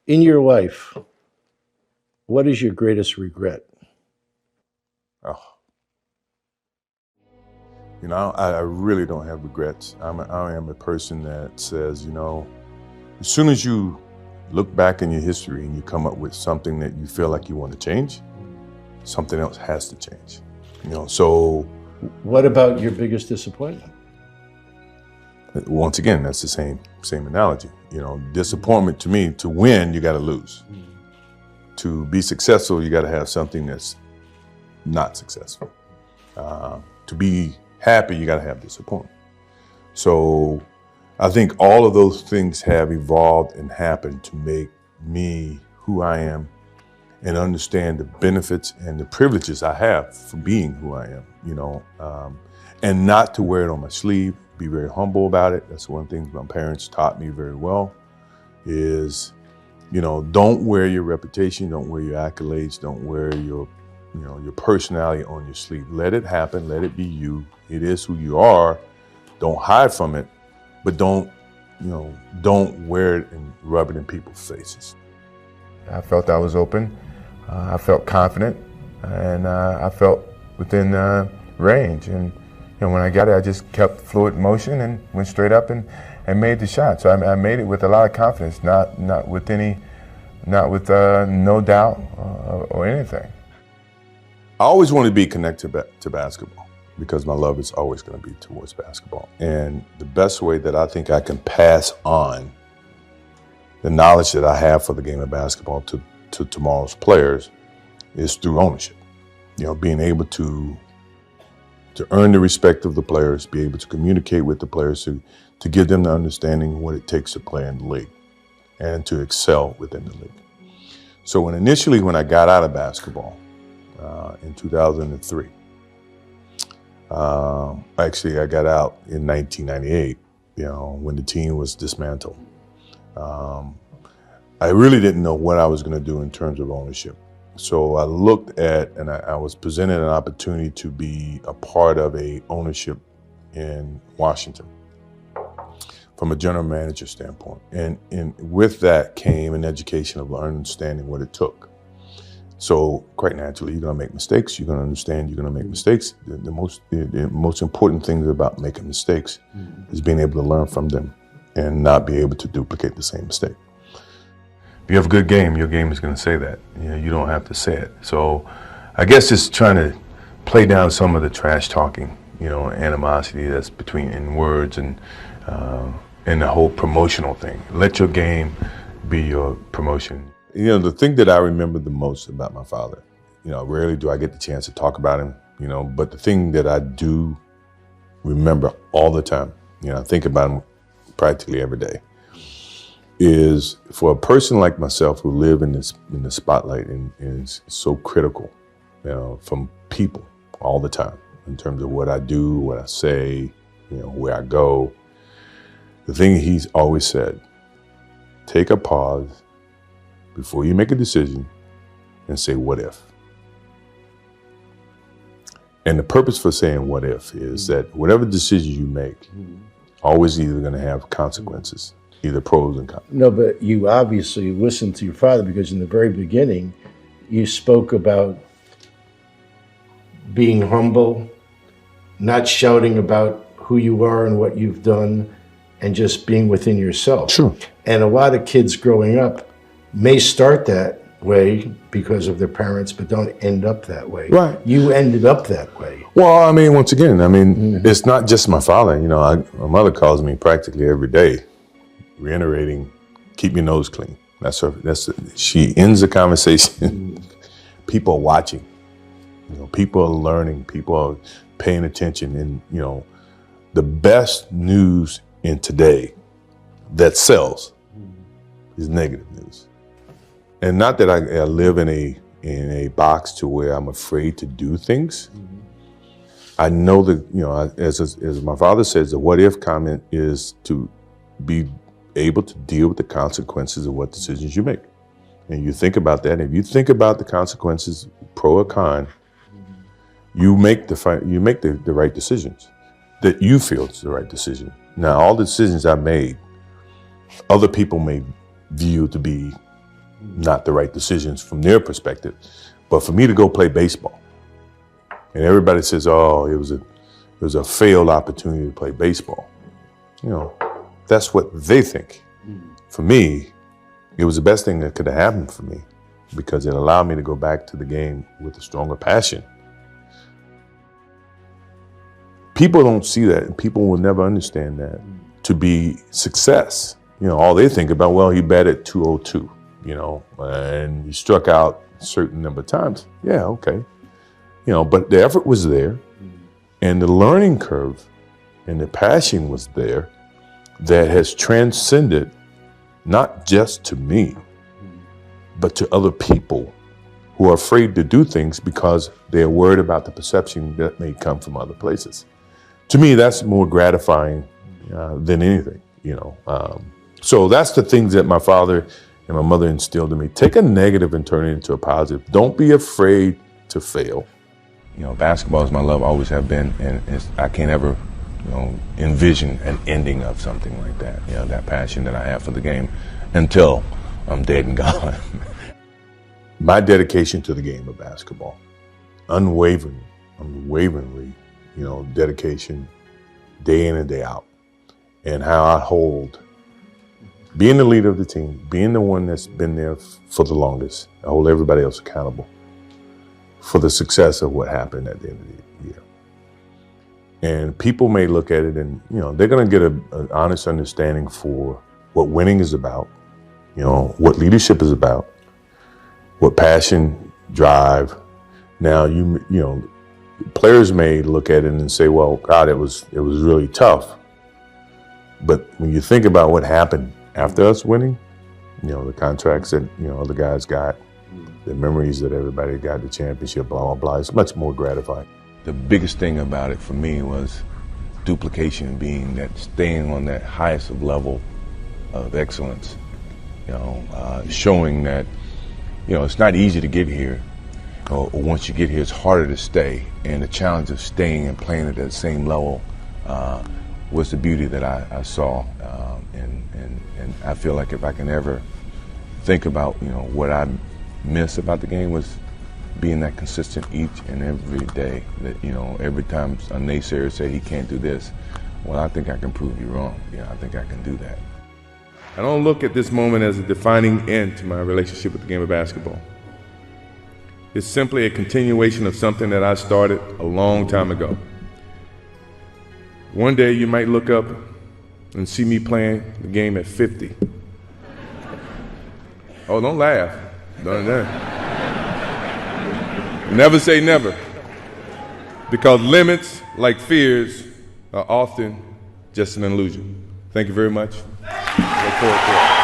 In your life, what is your greatest regret? Oh. You know, I really don't have regrets. I am a person that says, you know, as soon as you look back in your history and you come up with something that you feel like you want to change, something else has to change. You know, so. What about your biggest disappointment? Once again, that's the same analogy. You know, disappointment to me, to win, you got to lose. To be successful, you got to have something that's not successful. To be happy, you got to have disappointment. So I think all of those things have evolved and happened to make me who I am and understand the benefits and the privileges I have for being who I am, you know, and not to wear it on my sleeve, be very humble about it. That's one thing my parents taught me very well is, you know, don't wear your reputation, don't wear your accolades, don't wear your, you know, your personality on your sleeve. Let it happen, let it be you. It is who you are. Don't hide from it, but don't wear it and rub it in people's faces. I felt I was open. I felt confident, and I felt within range. And you know, when I got it, I just kept fluid motion and went straight up and made the shot. So I made it with a lot of confidence, not with no doubt or anything. I always wanted to be connected to basketball because my love is always going to be towards basketball. And the best way that I think I can pass on the knowledge that I have for the game of basketball to tomorrow's players is through ownership. You know, being able to earn the respect of the players, be able to communicate with the players, to give them the understanding of what it takes to play in the league and to excel within the league. So initially when I got out of basketball in 2003, actually I got out in 1998, you know, when the team was dismantled. I really didn't know what I was going to do in terms of ownership. So I looked at, and I was presented an opportunity to be a part of a ownership in Washington from a general manager standpoint. And with that came an education of understanding what it took. So quite naturally, you're going to make mistakes. You're going to understand you're going to make mistakes. The most important thing about making mistakes is being able to learn from them and not be able to duplicate the same mistake. If you have a good game, your game is going to say that. You know, you don't have to say it. So I guess just trying to play down some of the trash talking, you know, animosity that's in words and the whole promotional thing. Let your game be your promotion. You know, the thing that I remember the most about my father, you know, rarely do I get the chance to talk about him, you know, but the thing that I do remember all the time, you know, I think about him practically every day, is for a person like myself who live in the spotlight and is so critical, you know, from people all the time in terms of what I do, what I say, you know, where I go. The thing he's always said, take a pause before you make a decision and say, what if? And the purpose for saying what if is that whatever decision you make, always either going to have consequences. Either pros and cons. No, but you obviously listened to your father, because in the very beginning, you spoke about being humble, not shouting about who you are and what you've done, and just being within yourself. Sure. And a lot of kids growing up may start that way because of their parents, but don't end up that way. Right. You ended up that way. Well, I mean, once again, it's not just my father. You know, my mother calls me practically every day, reiterating, keep your nose clean. She ends the conversation. People are watching, you know, people are learning, people are paying attention. And, you know, the best news in today that sells is negative news. And not that I live in a box to where I'm afraid to do things. I know that, you know, as my father says, the what if comment is to be able to deal with the consequences of what decisions you make. And you think about that. If you think about the consequences, pro or con, you make the right decisions that you feel is the right decision. Now, all the decisions I made, other people may view to be not the right decisions from their perspective. But for me to go play baseball, and everybody says, oh, it was a failed opportunity to play baseball. You know, that's what they think. For me, it was the best thing that could have happened for me because it allowed me to go back to the game with a stronger passion. People don't see that, and people will never understand that to be success. You know, all they think about, well, he batted 202, you know, and he struck out a certain number of times. Yeah, okay. You know, but the effort was there, and the learning curve and the passion was there that has transcended not just to me, but to other people who are afraid to do things because they're worried about the perception that may come from other places. To me, that's more gratifying than anything, you know. So that's the things that my father and my mother instilled in me. Take a negative and turn it into a positive. Don't be afraid to fail. You know, basketball is my love, always have been, and I can't ever, you know, envision an ending of something like that. You know, that passion that I have for the game until I'm dead and gone. My dedication to the game of basketball, unwaveringly, you know, dedication day in and day out, and how I hold being the leader of the team, being the one that's been there for the longest. I hold everybody else accountable for the success of what happened at the end of the year. And people may look at it and, you know, they're going to get an honest understanding for what winning is about, you know, what leadership is about, what passion, drive. Now, you know, players may look at it and say, well, God, it was really tough. But when you think about what happened after us winning, you know, the contracts that, you know, other guys got, the memories that everybody got, the championship, blah, blah, blah, it's much more gratifying. The biggest thing about it for me was duplication, being that staying on that highest level of excellence, you know, showing that, you know, it's not easy to get here. Or once you get here, it's harder to stay. And the challenge of staying and playing at that same level was the beauty that I saw. And I feel like if I can ever think about, you know, what I miss about the game was being that consistent each and every day. That, you know, every time a naysayer say he can't do this, well, I think I can prove you wrong. Yeah, I think I can do that. I don't look at this moment as a defining end to my relationship with the game of basketball. It's simply a continuation of something that I started a long time ago. One day you might look up and see me playing the game at 50. Oh, don't laugh. Don't. Never say never. Because limits, like fears, are often just an illusion. Thank you very much. Look forward to it.